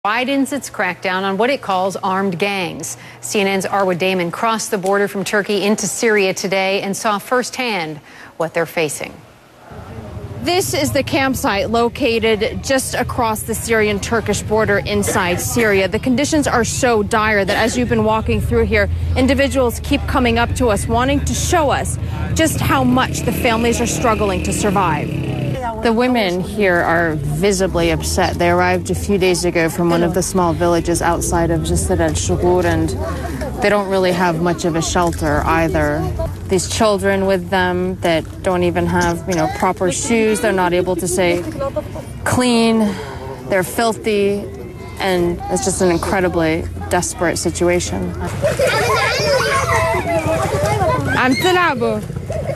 widens its crackdown on what it calls armed gangs. CNN's Arwa Damon crossed the border from Turkey into Syria today and saw firsthand what they're facing. This is the campsite located just across the Syrian-Turkish border inside Syria. The conditions are so dire that as you've been walking through here, individuals keep coming up to us wanting to show us just how much the families are struggling to survive. The women here are visibly upset. They arrived a few days ago from one of the small villages outside of Jisr al-Shughur, and they don't really have much of a shelter either. These children with them that don't even have, proper shoes. They're not able to stay clean. They're filthy, and it's just an incredibly desperate situation.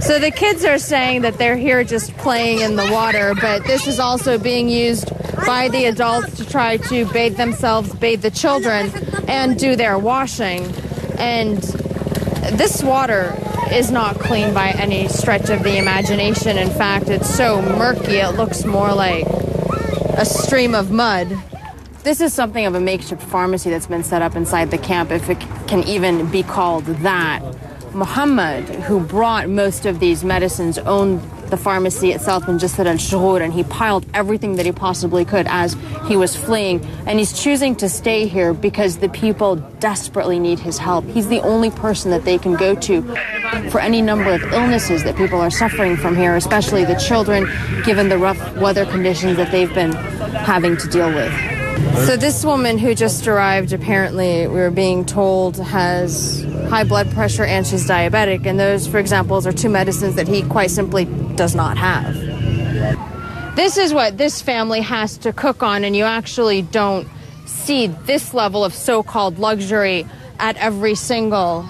So the kids are saying that they're here just playing in the water, but this is also being used by the adults to try to bathe themselves, bathe the children, and do their washing. And this water is not clean by any stretch of the imagination. In fact, it's so murky, it looks more like a stream of mud. This is something of a makeshift pharmacy that's been set up inside the camp, if it can even be called that. Muhammad, who brought most of these medicines, owned the pharmacy itself in Jisr al-Shughur, and he piled everything that he possibly could as he was fleeing. And he's choosing to stay here because the people desperately need his help. He's the only person that they can go to for any number of illnesses that people are suffering from here, especially the children, given the rough weather conditions that they've been having to deal with. So this woman who just arrived, apparently, we were being told, has high blood pressure and she's diabetic. And those, for example, are two medicines that he quite simply does not have. This is what this family has to cook on, and you actually don't see this level of so-called luxury at every single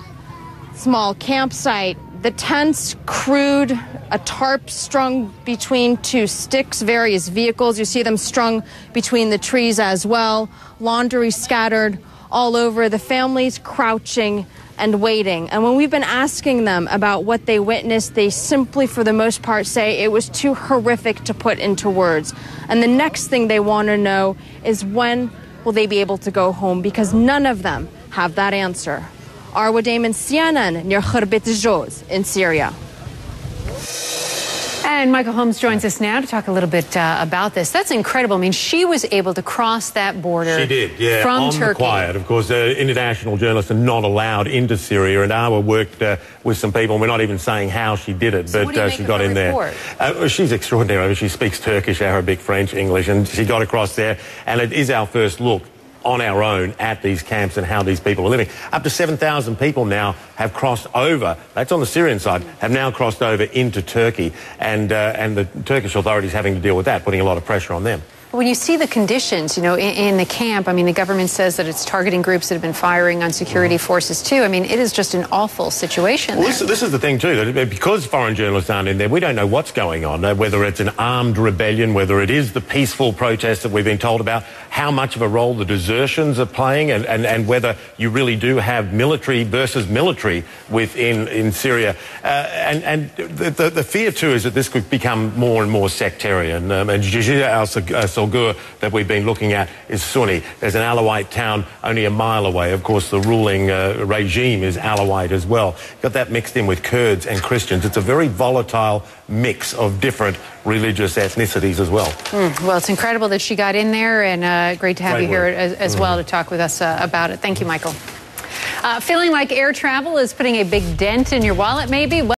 small campsite. The tents, crude, a tarp strung between two sticks, various vehicles. You see them strung between the trees as well. Laundry scattered all over. The families crouching and waiting. And when we've been asking them about what they witnessed, they simply, for the most part, say it was too horrific to put into words. And the next thing they want to know is when will they be able to go home, because none of them have that answer. Arwa Damon, CNN, near Khirbet Joz in Syria. And Michael Holmes joins us now to talk a little bit about this. That's incredible. I mean, she was able to cross that border. She did, yeah, from on Turkey. The quiet. Of course, international journalists are not allowed into Syria, and Arwa worked with some people, and we're not even saying how she did it, so but she got in there. She's extraordinary. She speaks Turkish, Arabic, French, English, and she got across there, and it is our first look on our own at these camps and how these people are living. Up to 7,000 people now have crossed over, that's on the Syrian side, have now crossed over into Turkey, and the Turkish authorities having to deal with that, putting a lot of pressure on them. When you see the conditions, in the camp, I mean, the government says that it's targeting groups that have been firing on security forces too. I mean, it is just an awful situation. Well, this is the thing too, that because foreign journalists aren't in there, we don't know what's going on, whether it's an armed rebellion, whether it is the peaceful protests that we've been told about, how much of a role the desertions are playing, and whether you really do have military versus military in Syria. And the fear too is that this could become more and more sectarian. And Jisr al-Shughur that we've been looking at is Sunni. There's an Alawite town only a mile away. Of course, the ruling regime is Alawite as well. Got that mixed in with Kurds and Christians. It's a very volatile mix of different religious ethnicities as well. Well, it's incredible that she got in there, and great to have you here as well to talk with us about it. Thank you, Michael. Feeling like air travel is putting a big dent in your wallet, maybe?